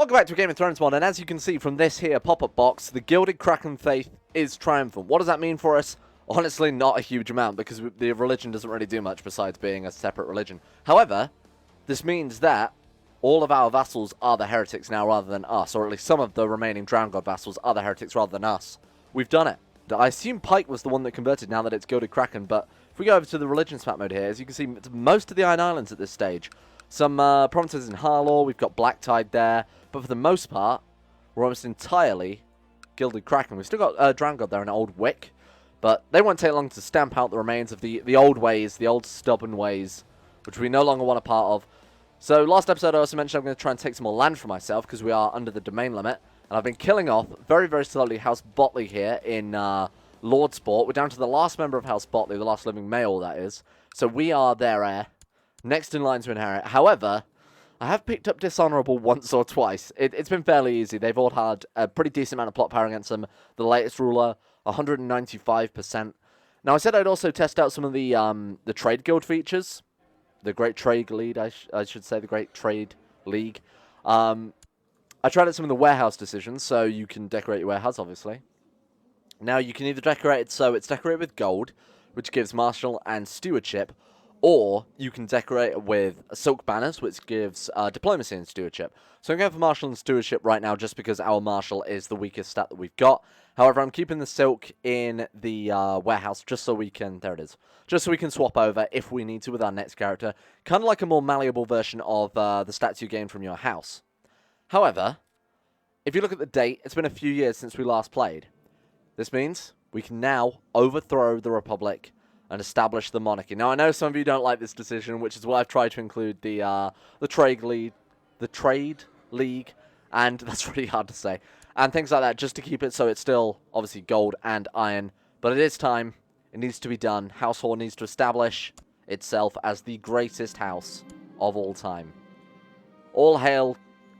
Welcome back to a Game of Thrones mod, and as you can see from this here pop-up box, the Gilded Kraken faith is triumphant. What does that mean for us? Honestly, not a huge amount, because the religion doesn't really do much besides being a separate religion. However, this means that all of our vassals are the heretics now rather than us, or at least some of the remaining Drown God vassals are the heretics rather than us. We've done it. I assume Pike was the one that converted now that it's Gilded Kraken, but if we go over to the religion map mode here, as you can see, it's most of the Iron Islands at this stage. Some provinces in Harlaw, we've got Black Tide there, but for the most part, we're almost entirely Gilded Kraken. We've still got Drown God there and Old Wick, but they won't take long to stamp out the remains of the old ways, the old stubborn ways, which we no longer want a part of. So last episode I also mentioned I'm going to try and take some more land for myself, because we are under the domain limit, and I've been killing off very, very slowly House Botley here in Lordsport. We're down to the last member of House Botley, the last living male, that is. So we are their heir. Next in line to inherit. However, I have picked up Dishonourable once or twice. It's been fairly easy. They've all had a pretty decent amount of plot power against them. The latest ruler, 195%. Now, I said I'd also test out some of the trade guild features. The Great Trade League, I should say. The Great Trade League. I tried out some of the warehouse decisions, so you can decorate your warehouse, obviously. Now, you can either decorate it so it's decorated with gold, which gives martial and stewardship, or you can decorate it with silk banners, which gives diplomacy and stewardship. So I'm going for martial and stewardship right now just because our martial is the weakest stat that we've got. However, I'm keeping the silk in the warehouse just so we can, there it is, just so we can swap over if we need to with our next character. Kind of like a more malleable version of the stats you gain from your house. However, if you look at the date, it's been a few years since we last played. This means we can now overthrow the Republic and establish the monarchy. Now, I know some of you don't like this decision, which is why I've tried to include the trade league, and that's really hard to say, and things like that, just to keep it so it's still obviously gold and iron. But it is time. It needs to be done. House Hoare needs to establish itself as the greatest house of all time. All hail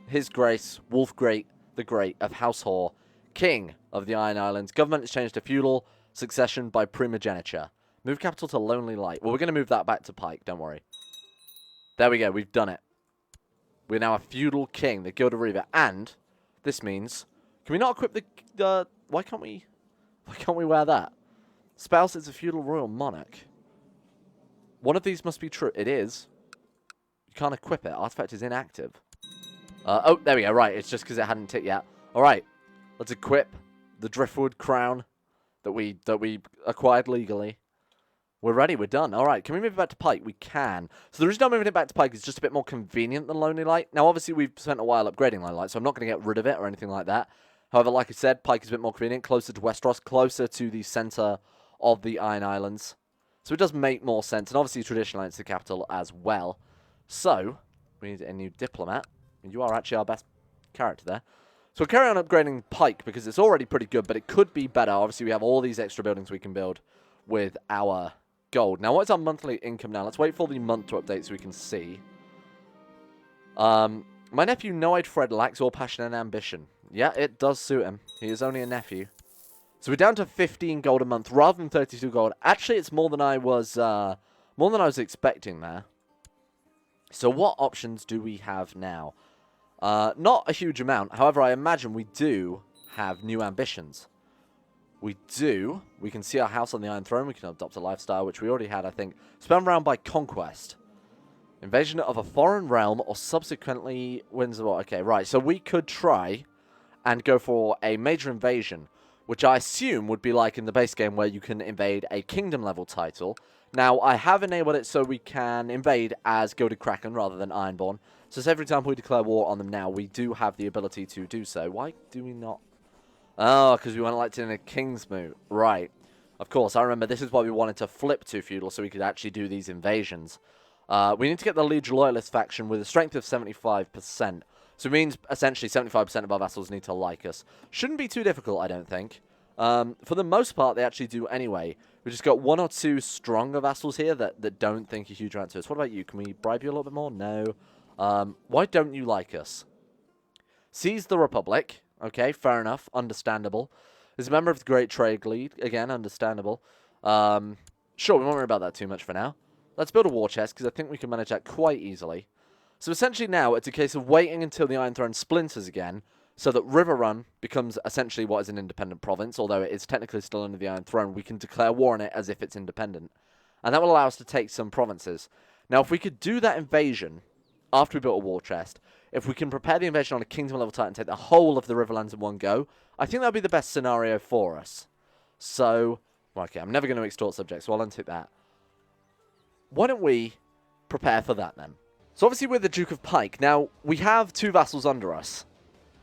His Grace Wolf Great the Great of House Hoare, King of the Iron Islands. Government is changed to feudal succession by primogeniture. Move capital to Lonely Light. Well, we're going to move that back to Pike, don't worry. There we go, we've done it. We're now a feudal king, the Guild of Reaver, and this means, can we not equip the, why can't we wear that? Spouse is a feudal royal monarch. One of these must be true. It is. You can't equip it. Artifact is inactive. Oh, there we go, right, it's just because it hadn't ticked yet. Alright, let's equip the Driftwood crown that we acquired legally. We're ready, we're done. Alright, can we move it back to Pike? We can. So the reason I'm moving it back to Pike is just a bit more convenient than Lonely Light. Now, obviously, we've spent a while upgrading Lonely Light, so I'm not going to get rid of it or anything like that. However, like I said, Pike is a bit more convenient, closer to Westeros, closer to the centre of the Iron Islands. So it does make more sense, and obviously, traditionally, it's the capital as well. So, we need a new diplomat, and you are actually our best character there. So we'll carry on upgrading Pike, because it's already pretty good, but it could be better. Obviously, we have all these extra buildings we can build with our gold. Now, what's our monthly income now? Let's wait for the month to update so we can see. My nephew, No-Eyed Fred, lacks all passion and ambition. Yeah, it does suit him. He is only a nephew. So we're down to 15 gold a month rather than 32 gold. Actually, it's more than I was expecting there. So what options do we have now? Not a huge amount. However, I imagine we do have new ambitions. We do. We can see our house on the Iron Throne. We can adopt a lifestyle, which we already had, I think. Spun round by conquest. Invasion of a foreign realm or subsequently wins the war. Okay, right. So we could try and go for a major invasion, which I assume would be like in the base game where you can invade a kingdom level title. Now, I have enabled it so we can invade as Gilded Kraken rather than Ironborn. So say, for example, we declare war on them now. We do have the ability to do so. Why do we not? Oh, because we weren't elected in a king's moot. Right. Of course, I remember this is why we wanted to flip to feudal so we could actually do these invasions. We need to get the Liege Loyalist faction with a strength of 75%. So it means essentially 75% of our vassals need to like us. Shouldn't be too difficult, I don't think. For the most part, they actually do anyway. We've just got one or two stronger vassals here that don't think a huge amount to us. What about you? Can we bribe you a little bit more? No. Why don't you like us? Seize the Republic. Okay, fair enough. Understandable. Is a member of the Great Trade League. Again, understandable. Sure, we won't worry about that too much for now. Let's build a war chest, because I think we can manage that quite easily. So essentially now it's a case of waiting until the Iron Throne splinters again, so that Riverrun becomes essentially what is an independent province, although it is technically still under the Iron Throne. We can declare war on it as if it's independent. And that will allow us to take some provinces. Now, if we could do that invasion after we built a war chest, if we can prepare the invasion on a Kingdom level Titan and take the whole of the Riverlands in one go, I think that would be the best scenario for us. So, okay, I'm never going to extort subjects, so I'll untick that. Why don't we prepare for that then? So obviously we're the Duke of Pike. Now, we have 2 vassals under us.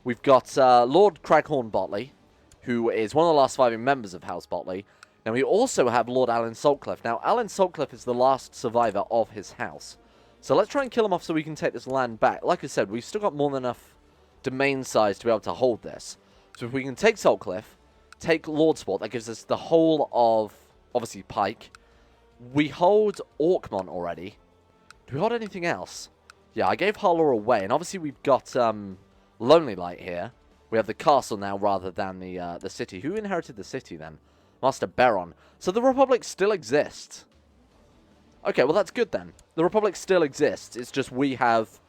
We've got Lord Craghorn Botley, who is one of the last surviving members of House Botley. Now, we also have Lord Alan Saltcliffe. Now, Alan Saltcliffe is the last survivor of his house. So let's try and kill him off so we can take this land back. Like I said, we've still got more than enough domain size to be able to hold this. So if we can take Saltcliffe, take Lordsport, that gives us the whole of, obviously, Pike. We hold Orkmont already. Do we hold anything else? Yeah, I gave Harlaw away, and obviously we've got Lonely Light here. We have the castle now rather than the city. Who inherited the city then? Master Baron. So the Republic still exists. Okay, well that's good then. The Republic still exists. It's just we have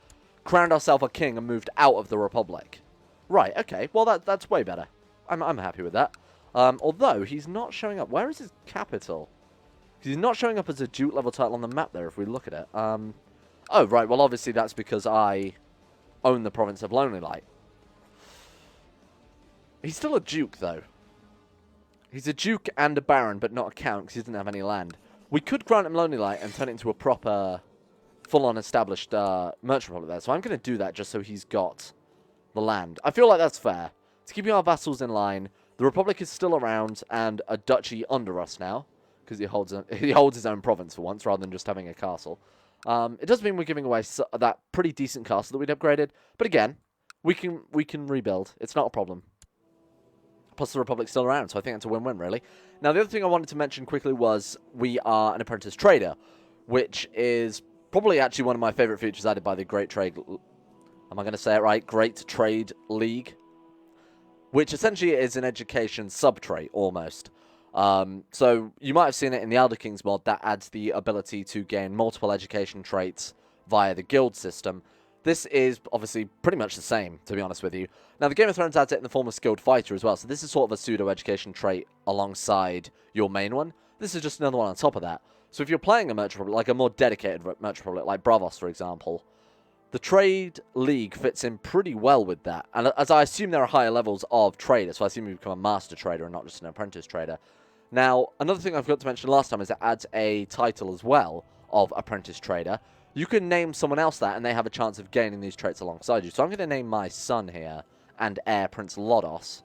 crowned ourselves a king and moved out of the Republic. Right, okay. Well, that's way better. I'm happy with that. Although, he's not showing up. Where is his capital? He's not showing up as a Duke level title on the map there if we look at it. Oh, right. Well, obviously that's because I own the province of Lonely Light. He's still a Duke, though. He's a Duke and a Baron, but not a Count because he doesn't have any land. We could grant him Lonely Light and turn it into a proper, full-on established merchant republic there. So I'm going to do that just so he's got the land. I feel like that's fair. It's keeping our vassals in line. The Republic is still around and a duchy under us now because he holds his own province for once rather than just having a castle. It does mean we're giving away that pretty decent castle that we'd upgraded. But again, we can rebuild. It's not a problem. Plus the Republic's still around, so I think that's a win-win, really. Now, the other thing I wanted to mention quickly was we are an apprentice trader, which is probably actually one of my favorite features added by the Great Trade... Am I going to say it right? Great Trade League? Which essentially is an education sub-trait, almost. So you might have seen it in the Elder Kings mod that adds the ability to gain multiple education traits via the guild system. This is obviously pretty much the same, to be honest with you. Now, the Game of Thrones adds it in the form of Skilled Fighter as well, so this is sort of a pseudo-education trait alongside your main one. This is just another one on top of that. So if you're playing a Merchant Republic, like a more dedicated Merchant Republic, like Bravos, for example, the Trade League fits in pretty well with that. And as I assume there are higher levels of trader, so I assume you become a Master Trader and not just an Apprentice Trader. Now, another thing I forgot to mention last time is it adds a title as well of Apprentice Trader. You can name someone else that, and they have a chance of gaining these traits alongside you. So I'm going to name my son here and heir Prince Lodos.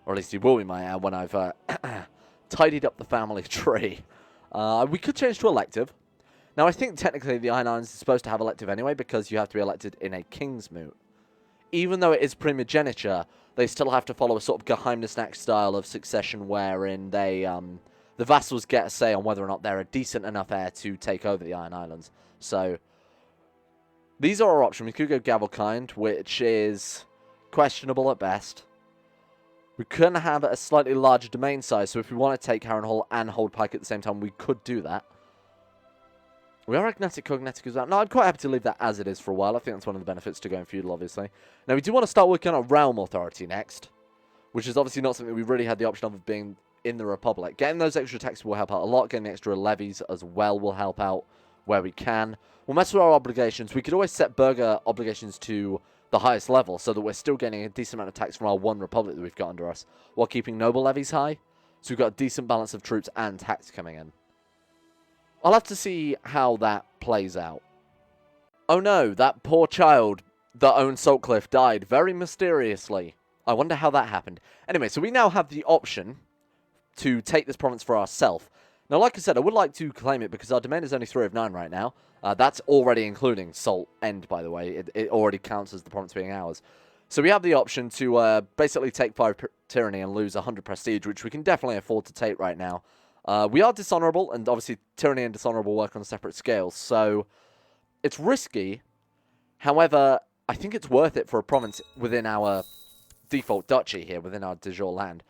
Or at least he will be my heir when I've tidied up the family tree. We could change to elective. Now, I think technically the Iron Islands is supposed to have elective anyway because you have to be elected in a King's Moot. Even though it is primogeniture, they still have to follow a sort of Geheimnisnacht style of succession wherein they, the vassals get a say on whether or not they're a decent enough heir to take over the Iron Islands. So, these are our options. We could go Gavelkind, which is questionable at best. We can have a slightly larger domain size, so if we want to take Harrenhal and hold Pike at the same time, we could do that. We are Agnetic Cognetic as well. No, I'm quite happy to leave that as it is for a while. I think that's one of the benefits to going feudal, obviously. Now, we do want to start working on a Realm Authority next, which is obviously not something we really had the option of being in the Republic. Getting those extra taxes will help out a lot. Getting the extra levies as well will help out where we can. We'll mess with our obligations. We could always set burgher obligations to the highest level so that we're still getting a decent amount of tax from our one Republic that we've got under us while keeping noble levies high. So we've got a decent balance of troops and tax coming in. I'll have to see how that plays out. Oh no, that poor child that owned Saltcliffe died very mysteriously. I wonder how that happened. Anyway, so we now have the option to take this province for ourselves. Now, like I said, I would like to claim it because our domain is only 3 of 9 right now. That's already including Salt End, by the way. It already counts as the province being ours. So we have the option to basically take 5 tyranny and lose 100 prestige, which we can definitely afford to take right now. We are dishonorable, and obviously tyranny and dishonorable work on separate scales, so it's risky. However, I think it's worth it for a province within our default duchy here, within our de jure land.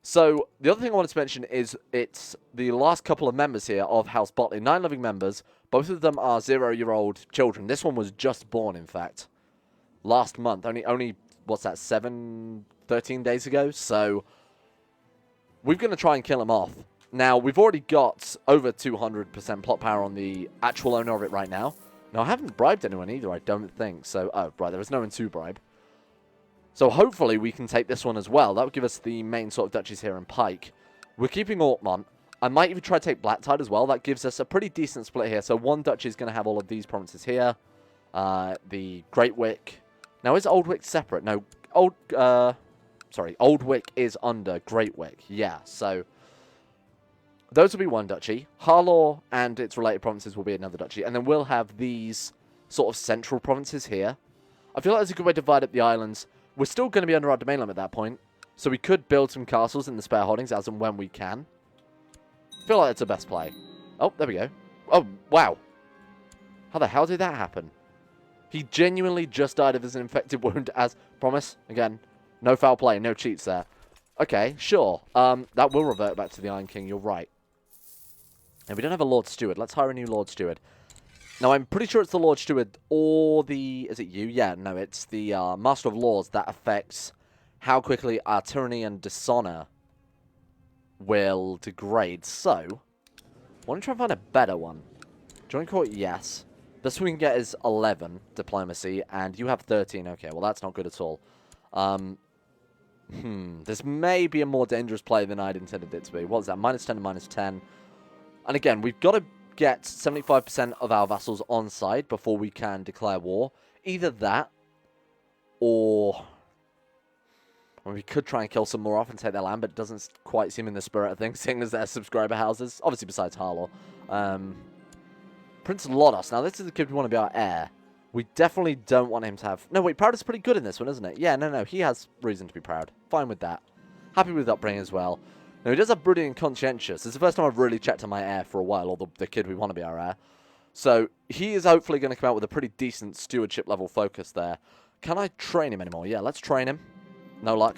So, the other thing I wanted to mention is it's the last couple of members here of House Botley. 9 living members, Both of them are 0-year-old children. This one was just born, in fact. Last month. Only what's that, 13 days ago? So, we're going to try and kill him off. Now, we've already got over 200% plot power on the actual owner of it right now. Now, I haven't bribed anyone either, I don't think. So, oh, right, there is no one to bribe. So, hopefully, we can take this one as well. That would give us the main sort of duchies here in Pike. We're keeping Orkmont. I might even try to take Blacktide as well. That gives us a pretty decent split here. So, one duchy is going to have all of these provinces here. The Great Wick. Now, is Old Wick separate? No, Old Wick is under Great Wick. Yeah, so those will be one duchy. Harlaw and its related provinces will be another duchy. And then we'll have these sort of central provinces here. I feel like that's a good way to divide up the islands. We're still going to be under our domain limit at that point. So we could build some castles in the spare holdings as and when we can. I feel like it's the best play. Oh, there we go. Oh, wow. How the hell did that happen? He genuinely just died of his infected wound as promise. Again, no foul play, no cheats there. Okay, sure. That will revert back to the Iron King, you're right. And we don't have a Lord Steward. Let's hire a new Lord Steward. Now, I'm pretty sure it's the Lord Steward or the... Is it you? Yeah, no, it's the Master of Laws that affects how quickly our tyranny and dishonor will degrade. So, I want to try and find a better one. Joint court, yes. This one we can get is 11 diplomacy, and you have 13. Okay, well, that's not good at all. This may be a more dangerous play than I'd intended it to be. What is that? -10 and -10. And again, we've got to get 75% of our vassals on side before we can declare war. Either that, or... Well, we could try and kill some more off and take their land, but it doesn't quite seem in the spirit of things, seeing as they're subscriber houses. Obviously, besides Harlaw. Prince Lodos. Now, this is the kid we want to be our heir. We definitely don't want him to have... No, wait, Proud is pretty good in this one, isn't it? Yeah, no, he has reason to be proud. Fine with that. Happy with upbringing as well. Now, he does have brooding and conscientious. It's the first time I've really checked on my heir for a while, or the kid we want to be our heir. So, he is hopefully going to come out with a pretty decent stewardship level focus there. Can I train him anymore? Yeah, let's train him. No luck.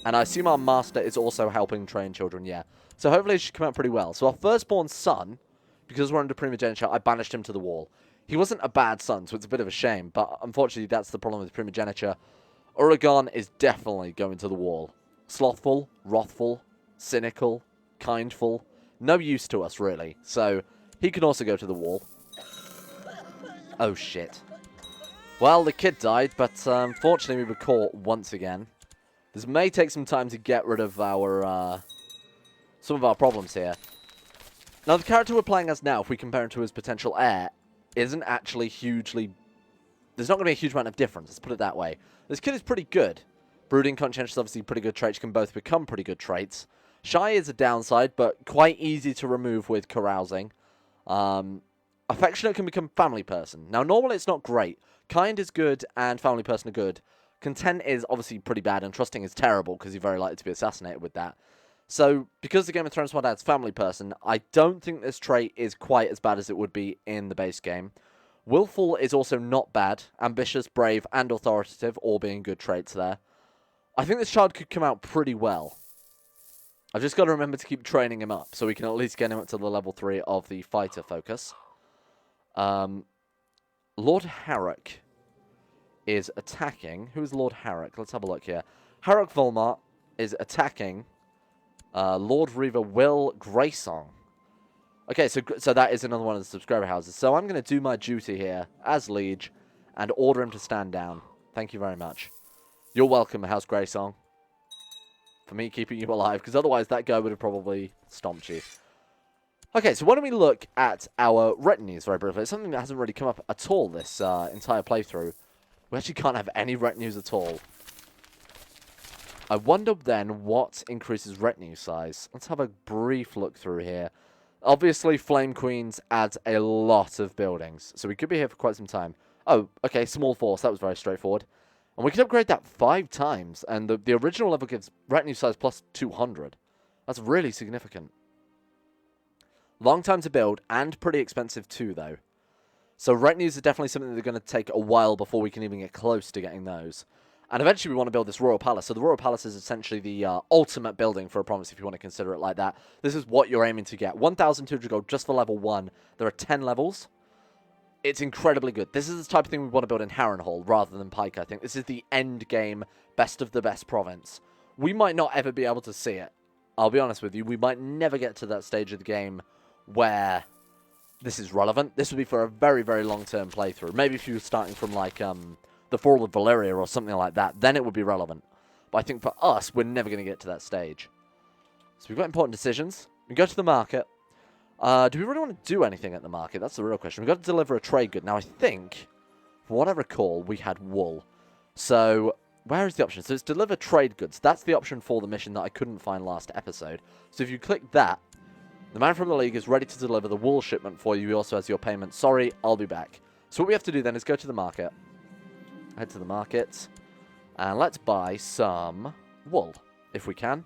And I assume our master is also helping train children, yeah. So hopefully it should come out pretty well. So our firstborn son, because we're under primogeniture, I banished him to the wall. He wasn't a bad son, so it's a bit of a shame. But unfortunately, that's the problem with primogeniture. Uragan is definitely going to the wall. Slothful, wrathful, cynical, kindful. No use to us, really. So he can also go to the wall. Oh, shit. Well, the kid died, but unfortunately we were caught once again. This may take some time to get rid of our some of our problems here. Now, the character we're playing as now, if we compare him to his potential heir, isn't actually hugely... There's not going to be a huge amount of difference, let's put it that way. This kid is pretty good. Brooding, conscientious, obviously pretty good traits, can both become pretty good traits. Shy is a downside, but quite easy to remove with carousing. Affectionate can become family person. Now, normally it's not great. Kind is good, and family person are good. Content is obviously pretty bad, and trusting is terrible, because you're very likely to be assassinated with that. So, because the Game of Thrones mod adds family person, I don't think this trait is quite as bad as it would be in the base game. Willful is also not bad. Ambitious, brave, and authoritative, all being good traits there. I think this child could come out pretty well. I've just got to remember to keep training him up, so we can at least get him up to the level 3 of the fighter focus. Lord Harrock is attacking. Who is Lord Harrock? Let's have a look here. Harrock Volmar is attacking Lord Reaver Will Greysong. Okay, so that is another one of the subscriber houses. So I'm going to do my duty here as liege and order him to stand down. Thank you very much. You're welcome, House Greysong, for me keeping you alive, because otherwise that guy would have probably stomped you. Okay, so why don't we look at our retinues very briefly. It's something that hasn't really come up at all this entire playthrough. We actually can't have any retinues at all. I wonder then what increases retinue size. Let's have a brief look through here. Obviously, Flame Queens adds a lot of buildings, so we could be here for quite some time. Oh, okay, small force. That was very straightforward. And we can upgrade that 5 times, and the original level gives retinue size plus 200. That's really significant. Long time to build, and pretty expensive too, though. So retinues are definitely something that are going to take a while before we can even get close to getting those. And eventually we want to build this royal palace. So the royal palace is essentially the ultimate building for a province, if you want to consider it like that. This is what you're aiming to get. 1,200 gold just for level 1. There are 10 levels. It's incredibly good. This is the type of thing we want to build in Harrenhal rather than Pike, I think. This is the end game, best of the best province. We might not ever be able to see it. I'll be honest with you. We might never get to that stage of the game where this is relevant. This would be for a very, very long-term playthrough. Maybe if you were starting from, like, the Fall of Valyria or something like that, then it would be relevant. But I think for us, we're never going to get to that stage. So we've got important decisions. We go to the market. Do we really want to do anything at the market? That's the real question. We've got to deliver a trade good. Now, I think, from what I recall, we had wool. So, where is the option? So, it's deliver trade goods. That's the option for the mission that I couldn't find last episode. So, if you click that, the man from the League is ready to deliver the wool shipment for you. He also has your payment. Sorry, I'll be back. So, what we have to do then is go to the market. Head to the market. And let's buy some wool, if we can.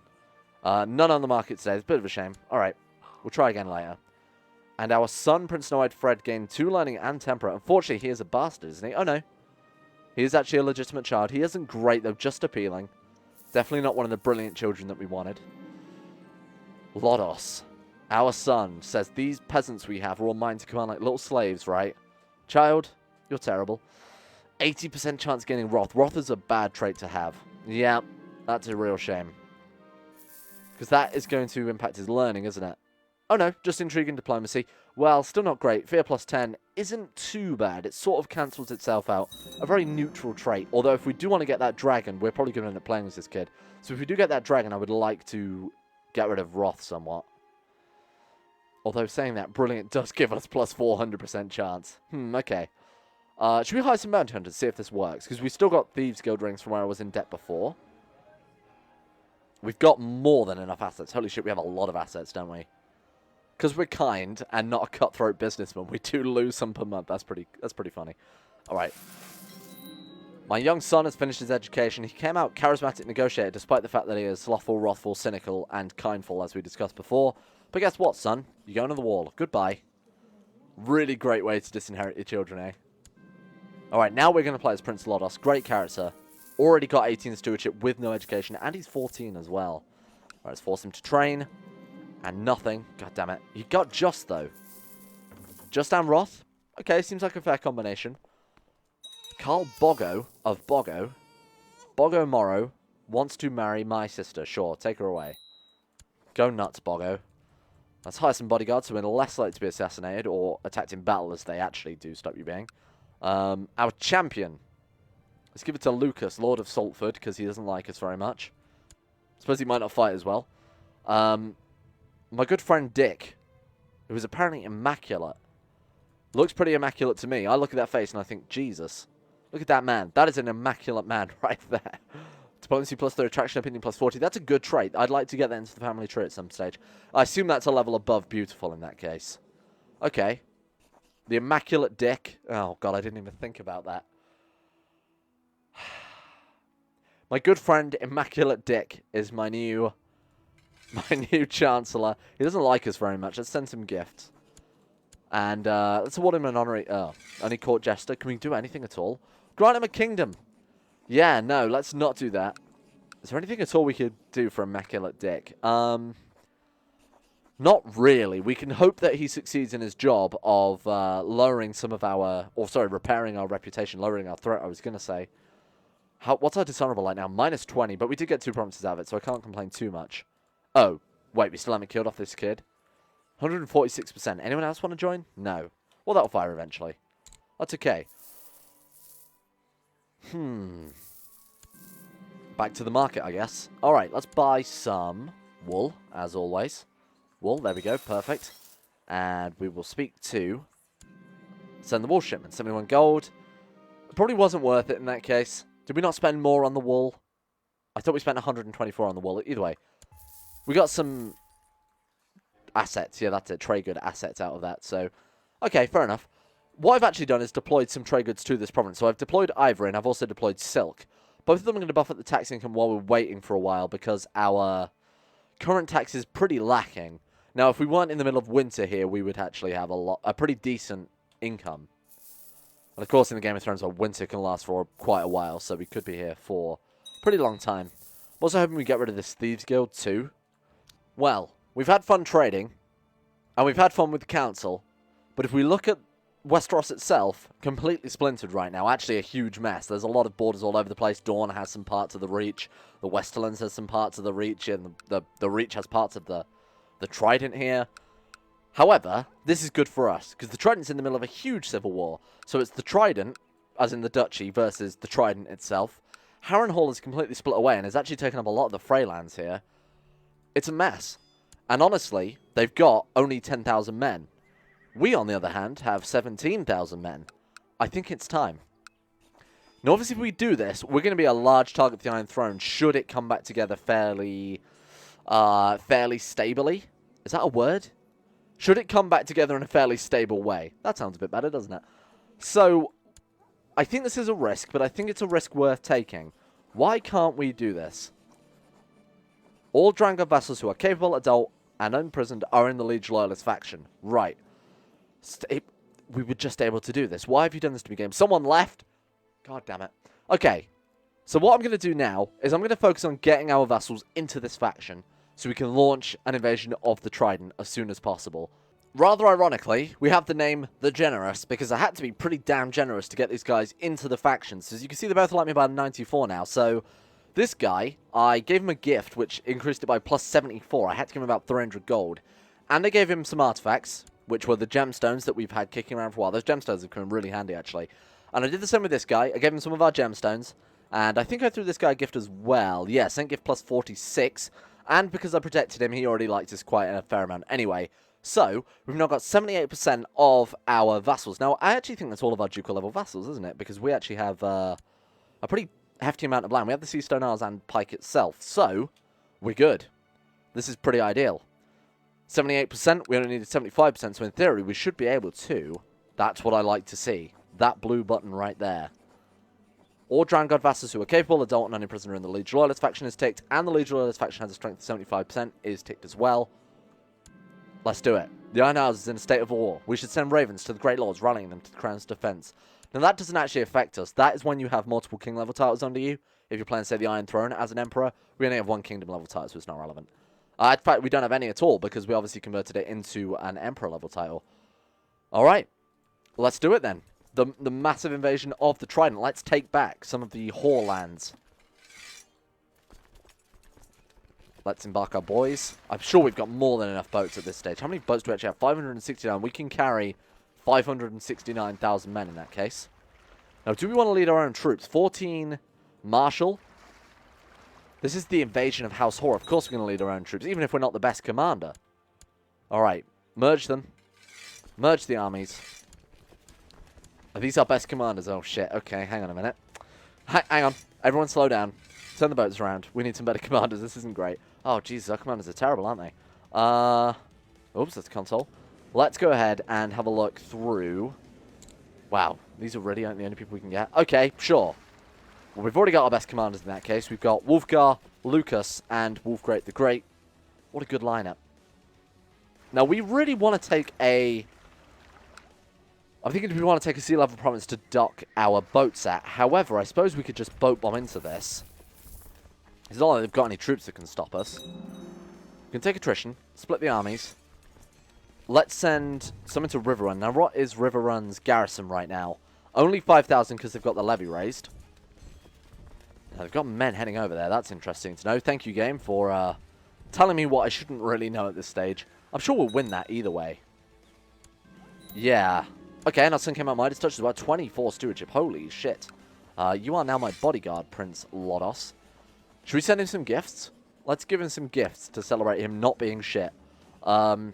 None on the market today. It's a bit of a shame. Alright, we'll try again later. And our son, Prince Snow-Eyed Fred, gained 2 learning and temper. Unfortunately, he is a bastard, isn't he? Oh, no. He is actually a legitimate child. He isn't great, though, just appealing. Definitely not one of the brilliant children that we wanted. Lodos, our son, says, these peasants we have are all mine to command like little slaves, right? Child, you're terrible. 80% chance of getting Wrath. Wrath is a bad trait to have. Yeah, that's a real shame. Because that is going to impact his learning, isn't it? Oh no, just intriguing diplomacy. Well, still not great. Fear plus 10 isn't too bad. It sort of cancels itself out. A very neutral trait. Although if we do want to get that dragon, we're probably going to end up playing as this kid. So if we do get that dragon, I would like to get rid of Wrath somewhat. Although saying that, Brilliant does give us plus 400% chance. Okay. Should we hire some bounty hunters to see if this works? Because we've still got Thieves Guild rings from where I was in debt before. We've got more than enough assets. Holy shit, we have a lot of assets, don't we? Because we're kind and not a cutthroat businessman, we do lose some per month. That's pretty funny. Alright. My young son has finished his education. He came out charismatic negotiator, despite the fact that he is slothful, wrathful, cynical, and kindful, as we discussed before. But guess what, son? You're going to the wall. Goodbye. Really great way to disinherit your children, eh? Alright, now we're going to play as Prince Lodos. Great character. Already got 18 stewardship with no education, and he's 14 as well. Alright, let's force him to train. And nothing. God damn it. He got Just, though. Just and Wrath. Okay, seems like a fair combination. Carl Boggo of Boggo. Boggo Morrow wants to marry my sister. Sure, take her away. Go nuts, Boggo. Let's hire some bodyguards so we're less likely to be assassinated or attacked in battle as they actually do stop you being. Our champion. Let's give it to Lucas, Lord of Saltford, because he doesn't like us very much. Suppose he might not fight as well. My good friend Dykk, who is apparently immaculate. Looks pretty immaculate to me. I look at that face and I think, Jesus. Look at that man. That is an immaculate man right there. Diplomacy plus 3, attraction opinion plus 40. That's a good trait. I'd like to get that into the family tree at some stage. I assume that's a level above beautiful in that case. Okay. The Immaculate Dykk. Oh, God, I didn't even think about that. My good friend Immaculate Dykk is my new Chancellor. He doesn't like us very much. Let's send some gifts. And let's award him an honorary... Oh, only court jester. Can we do anything at all? Grant him a kingdom. Yeah, no, let's not do that. Is there anything at all we could do for Immaculate Dykk? Not really. We can hope that he succeeds in his job of lowering some of our... Or, sorry, repairing our reputation, lowering our threat, I was going to say. What's our dishonorable like now? Minus 20, but we did get 2 promises out of it, so I can't complain too much. Oh, wait, we still haven't killed off this kid? 146%. Anyone else want to join? No. Well, that'll fire eventually. That's okay. Back to the market, I guess. Alright, let's buy some wool, as always. Wool, there we go, perfect. And we will speak to... Send the wool shipment. 71 gold. It probably wasn't worth it in that case. Did we not spend more on the wool? I thought we spent 124 on the wool. Either way. We got some assets. Yeah, that's it. Trade good assets out of that. So, okay, fair enough. What I've actually done is deployed some trade goods to this province. So I've deployed ivory and I've also deployed silk. Both of them are going to buff up the tax income while we're waiting for a while because our current tax is pretty lacking. Now, if we weren't in the middle of winter here, we would actually have a pretty decent income. And of course, in the Game of Thrones, our winter can last for quite a while, so we could be here for a pretty long time. I'm also hoping we get rid of this Thieves Guild too. Well, we've had fun trading, and we've had fun with the Council, but if we look at Westeros itself, completely splintered right now. Actually, a huge mess. There's a lot of borders all over the place. Dawn has some parts of the Reach. The Westerlands has some parts of the Reach, and the Reach has parts of the Trident here. However, this is good for us, because the Trident's in the middle of a huge civil war. So it's the Trident, as in the Duchy, versus the Trident itself. Harrenhal is completely split away, and has actually taken up a lot of the Freylands here. It's a mess. And honestly, they've got only 10,000 men. We, on the other hand, have 17,000 men. I think it's time. Now, obviously, if we do this, we're going to be a large target for the Iron Throne, should it come back together fairly stably. Is that a word? Should it come back together in a fairly stable way? That sounds a bit better, doesn't it? So, I think this is a risk, but I think it's a risk worth taking. Why can't we do this? All Drangor vassals who are capable, adult, and imprisoned are in the Liege Loyalist faction. Right. We were just able to do this. Why have you done this to me, game? Someone left? God damn it. Okay. So what I'm going to do now is I'm going to focus on getting our vassals into this faction so we can launch an invasion of the Trident as soon as possible. Rather ironically, we have the name The Generous because I had to be pretty damn generous to get these guys into the factions. As you can see, they both like me about 94 now. So this guy, I gave him a gift which increased it by plus 74. I had to give him about 300 gold. And I gave him some artifacts, which were the gemstones that we've had kicking around for a while. Those gemstones have come in really handy, actually. And I did the same with this guy. I gave him some of our gemstones. And I think I threw this guy a gift as well. Yeah, sent gift plus 46. And because I protected him, he already liked us quite a fair amount anyway. So, we've now got 78% of our vassals. Now, I actually think that's all of our ducal level vassals, isn't it? Because we actually have a pretty hefty amount of land. We have the Sea Stone Isles and Pike itself. So, we're good. This is pretty ideal. 78%, we only needed 75%, so in theory, we should be able to. That's what I like to see. That blue button right there. All Drowned God vassals who are capable, adult, and unimprisoned in the Liege Loyalist faction is ticked, and the Liege Loyalist faction has a strength of 75% is ticked as well. Let's do it. The Iron Isles is in a state of war. We should send ravens to the Great Lords, rallying them to the Crown's defense. Now, that doesn't actually affect us. That is when you have multiple king level titles under you. If you're playing, say, the Iron Throne as an Emperor, we only have one kingdom level title, so it's not relevant. In fact, we don't have any at all, because we obviously converted it into an Emperor-level title. Alright, let's do it then. The massive invasion of the Trident. Let's take back some of the Whore lands. Let's embark our boys. I'm sure we've got more than enough boats at this stage. How many boats do we actually have? 569. We can carry 569,000 men in that case. Now, do we want to lead our own troops? 14 Marshal. This is the invasion of House Whore. Of course we're going to lead our own troops, even if we're not the best commander. Alright, merge them. Merge the armies. Are these our best commanders? Oh shit, okay, hang on a minute. Hang on, everyone slow down. Turn the boats around. We need some better commanders, this isn't great. Oh Jesus, our commanders are terrible, aren't they? Oops, that's console. Let's go ahead and have a look through. Wow, these already aren't the only people we can get. Okay, sure. Well, we've already got our best commanders in that case. We've got Wulfgar, Lucas, and Wulfgreat the Great. What a good lineup. Now, we really want to take a... I'm thinking we want to take a sea level province to dock our boats at. However, I suppose we could just boat bomb into this. It's not like they've got any troops that can stop us. We can take attrition, split the armies. Let's send some into Riverrun. Now, what is Riverrun's garrison right now? Only 5,000 because they've got the levy raised. Now, they've got men heading over there. That's interesting to know. Thank you, game, for telling me what I shouldn't really know at this stage. I'm sure we'll win that either way. Yeah. Okay, and our son came out Midas Touch as well. 24 stewardship. Holy shit. You are now my bodyguard, Prince Lodos. Should we send him some gifts? Let's give him some gifts to celebrate him not being shit. Oh,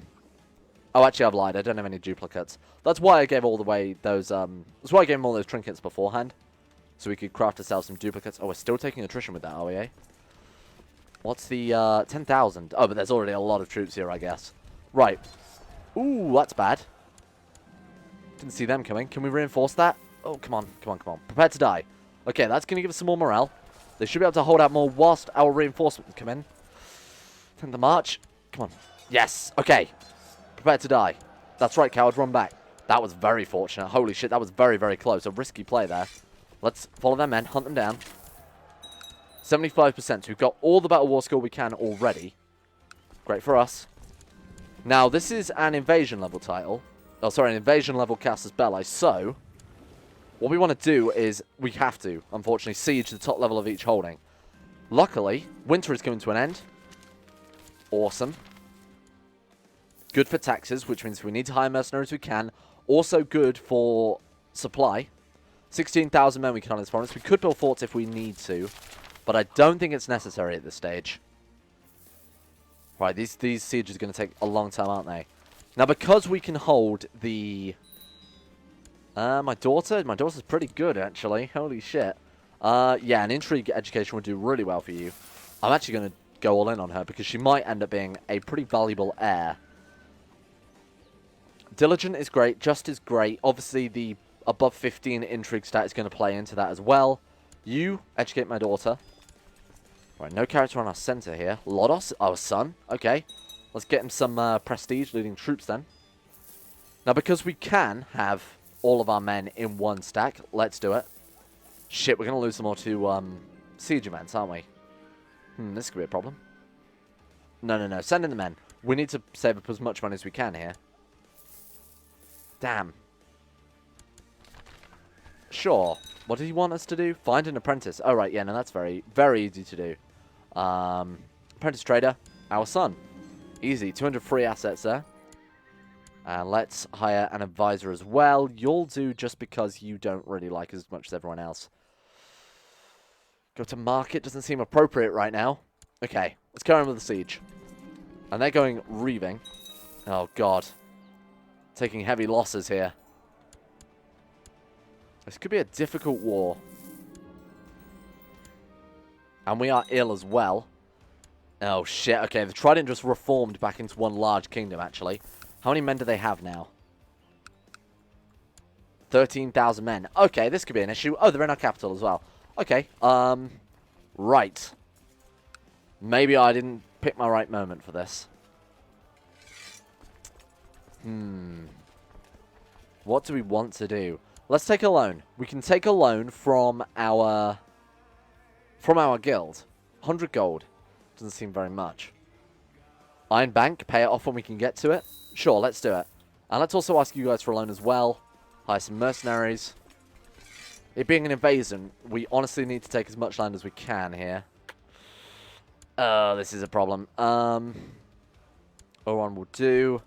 actually, I've lied. I don't have any duplicates. That's why I gave all the way those, that's why I gave him all those trinkets beforehand. So we could craft ourselves some duplicates. Oh, we're still taking attrition with that, are we, eh? What's the, 10,000? Oh, but there's already a lot of troops here, I guess. Right. Ooh, that's bad. Didn't see them coming. Can we reinforce that? Oh, come on, come on, come on. Prepare to die. Okay, that's going to give us some more morale. They should be able to hold out more whilst our reinforcements come in. 10th of March. Come on. Yes. Okay. Prepare to die. That's right, cowards. Run back. That was very fortunate. Holy shit, that was very, very close. A risky play there. Let's follow their men, hunt them down. 75%. So we've got all the Battle War skill we can already. Great for us. Now, this is an invasion level title. Oh, sorry, an invasion level Casus Belli. So, what we want to do is, we have to, unfortunately, siege the top level of each holding. Luckily, winter is coming to an end. Awesome. Good for taxes, which means we need to hire mercenaries we can. Also good for supply. 16,000 men we can on this province. We could build forts if we need to, but I don't think it's necessary at this stage. Right, these sieges are going to take a long time, aren't they? Now, because we can hold the... my daughter's pretty good, actually. Holy shit. Yeah, an intrigue education would do really well for you. I'm actually going to go all in on her, because she might end up being a pretty valuable heir. Diligent is great, just is great. Obviously, the above 15 intrigue stat is going to play into that as well. You educate my daughter. Right, no character on our center here. Lodos, our son. Okay, let's get him some prestige leading troops then. Now, because we can have all of our men in one stack, let's do it. Shit, we're going to lose them all to siege events, aren't we? This could be a problem. No. Send in the men. We need to save up as much money as we can here. Damn. Sure. What did he want us to do? Find an apprentice. Oh, right. Yeah, no, that's very, very easy to do. Apprentice trader. Our son. Easy. 200 free assets there. And let's hire an advisor as well. You'll do just because you don't really like as much as everyone else. Go to market. Doesn't seem appropriate right now. Okay. Let's carry on with the siege. And they're going reaving. Oh, God. Taking heavy losses here. This could be a difficult war. And we are ill as well. Oh, shit. Okay, the Trident just reformed back into one large kingdom, actually. How many men do they have now? 13,000 men. Okay, this could be an issue. Oh, they're in our capital as well. Okay, right. Maybe I didn't pick my right moment for this. What do we want to do? Let's take a loan. We can take a loan from our guild. 100 gold. Doesn't seem very much. Iron Bank, pay it off when we can get to it. Sure, let's do it. And let's also ask you guys for a loan as well. Hire some mercenaries. It being an invasion, we honestly need to take as much land as we can here. Oh, this is a problem. Oran will do.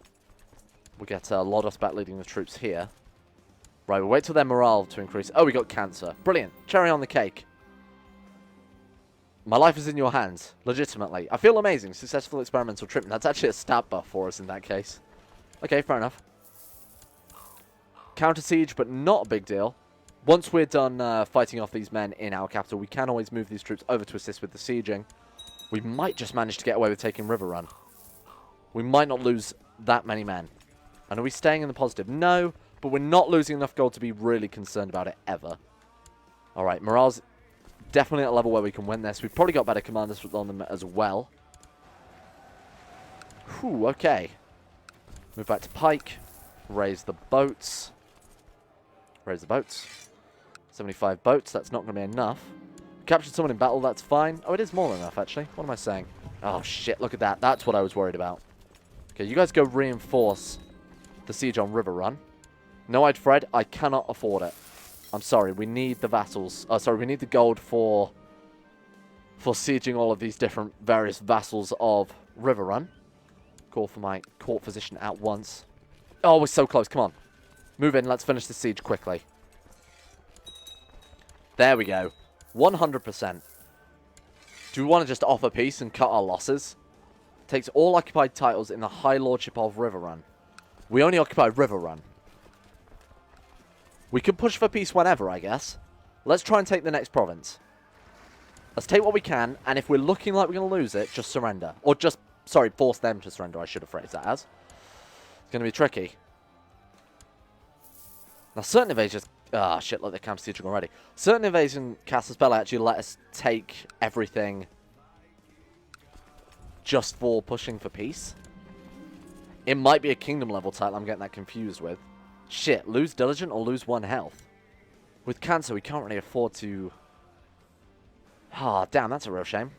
We'll get Lodos back leading the troops here. Right, we'll wait till their morale to increase. Oh, we got cancer. Brilliant. Cherry on the cake. My life is in your hands. Legitimately. I feel amazing. Successful experimental treatment. That's actually a stat buff for us in that case. Okay, fair enough. Counter siege, but not a big deal. Once we're done fighting off these men in our capital, we can always move these troops over to assist with the sieging. We might just manage to get away with taking River Run. We might not lose that many men. And are we staying in the positive? No, but we're not losing enough gold to be really concerned about it ever. Alright, morale's definitely at a level where we can win this. We've probably got better commanders on them as well. Whew, okay. Move back to Pike. Raise the boats. Raise the boats. 75 boats, that's not going to be enough. Captured someone in battle, that's fine. Oh, it is more than enough, actually. What am I saying? Oh, shit, look at that. That's what I was worried about. Okay, you guys go reinforce the siege on River Run. No-eyed Fred, I cannot afford it. I'm sorry, we need the vassals. Oh, sorry, we need the gold for sieging all of these different various vassals of River Run. Call for my court physician at once. Oh, we're so close, come on. Move in, let's finish the siege quickly. There we go. 100%. Do we want to just offer peace and cut our losses? Takes all occupied titles in the High Lordship of River Run. We only occupy River Run. We can push for peace whenever, I guess. Let's try and take the next province. Let's take what we can, and if we're looking like we're going to lose it, just surrender. Or just, sorry, force them to surrender, I should have phrased that as. It's going to be tricky. Now, certain invasions... Ah, shit, look, they're camp sieging already. Certain invasion Casus Belli actually let us take everything just for pushing for peace. It might be a kingdom level title I'm getting that confused with. Shit, lose Diligent or lose 1 health. With Cancer, we can't really afford to... Ah, damn, that's a real shame.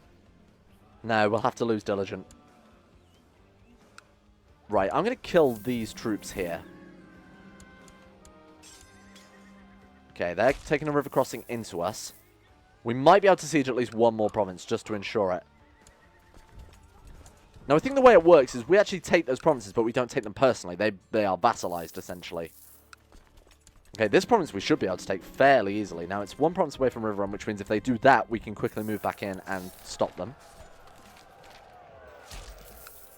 No, we'll have to lose Diligent. Right, I'm going to kill these troops here. Okay, they're taking a river crossing into us. We might be able to siege at least 1 more province just to ensure it. Now, I think the way it works is we actually take those provinces, but we don't take them personally. They are vassalized, essentially. Okay, this province we should be able to take fairly easily. Now, it's 1 province away from River Run, which means if they do that, we can quickly move back in and stop them.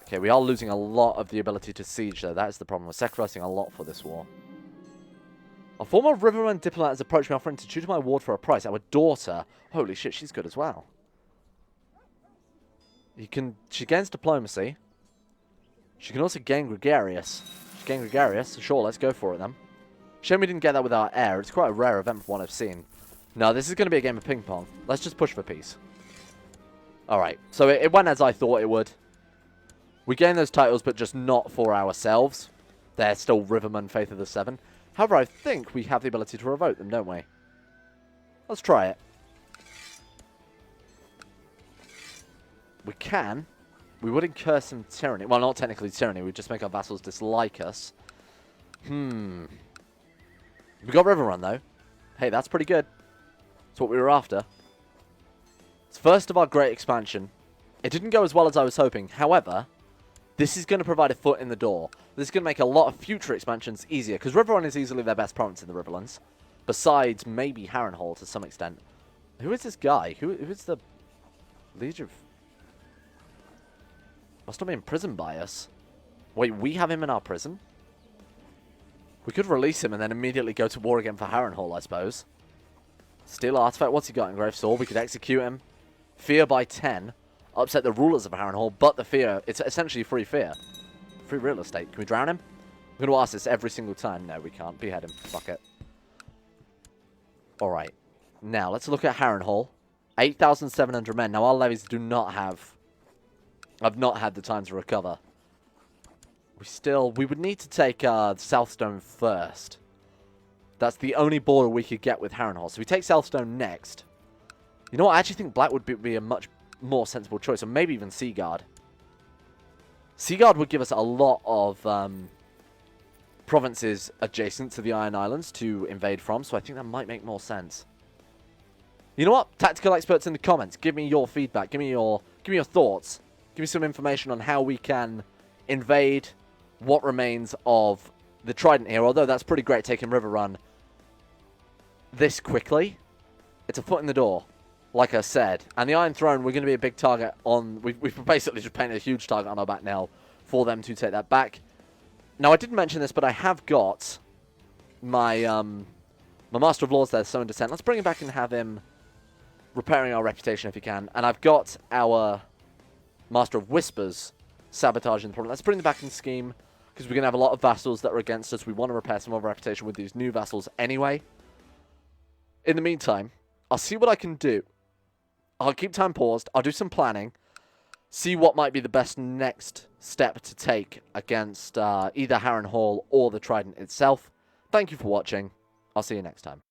Okay, we are losing a lot of the ability to siege, though. That is the problem. We're sacrificing a lot for this war. A former River Run diplomat has approached me offering to tutor my ward for a price. Our daughter... Holy shit, she's good as well. She gains diplomacy. She can also gain gregarious. She gained gregarious, so sure, let's go for it then. Shame we didn't get that with our heir. It's quite a rare event from what I've seen. No, this is going to be a game of ping pong. Let's just push for peace. Alright, so it went as I thought it would. We gained those titles, but just not for ourselves. They're still Riverman Faith of the Seven. However, I think we have the ability to revoke them, don't we? Let's try it. We can. We would incur some tyranny. Well, not technically tyranny. We'd just make our vassals dislike us. We got River Run, though. Hey, that's pretty good. That's what we were after. It's first of our great expansion. It didn't go as well as I was hoping. However, this is going to provide a foot in the door. This is going to make a lot of future expansions easier, because River Run is easily their best province in the Riverlands. Besides, maybe Harrenhal to some extent. Who is this guy? Who is the Liege of... Must not be imprisoned by us. Wait, we have him in our prison? We could release him and then immediately go to war again for Harrenhal, I suppose. Steel Artifact, what's he got? Engraved Sword. We could execute him. Fear by 10. Upset the rulers of Harrenhal, but the fear, it's essentially free fear. Free real estate. Can we drown him? I'm going to ask this every single time. No, we can't. Behead him. Fuck it. Alright. Now, let's look at Harrenhal. 8,700 men. Now, our levies do not have... I've not had the time to recover. We would need to take Southstone first. That's the only border we could get with Harrenhal. So we take Southstone next. You know what? I actually think Black would be a much more sensible choice. Or maybe even Seaguard. Seaguard would give us a lot of provinces adjacent to the Iron Islands to invade from. So I think that might make more sense. You know what? Tactical experts in the comments. Give me your feedback. Give me your thoughts. Give me some information on how we can invade what remains of the Trident here. Although that's pretty great taking River Run this quickly. It's a foot in the door, like I said. And the Iron Throne, we're going to be a big target on... We've basically just painted a huge target on our back now for them to take that back. Now, I didn't mention this, but I have got my my Master of Laws there, Summon Descent. Let's bring him back and have him repairing our reputation if he can. And I've got our Master of Whispers sabotaging the problem. Let's bring them back in scheme, because we're going to have a lot of vassals that are against us. We want to repair some of our reputation with these new vassals anyway. In the meantime, I'll see what I can do. I'll keep time paused. I'll do some planning. See what might be the best next step to take against either Harrenhal or the Trident itself. Thank you for watching. I'll see you next time.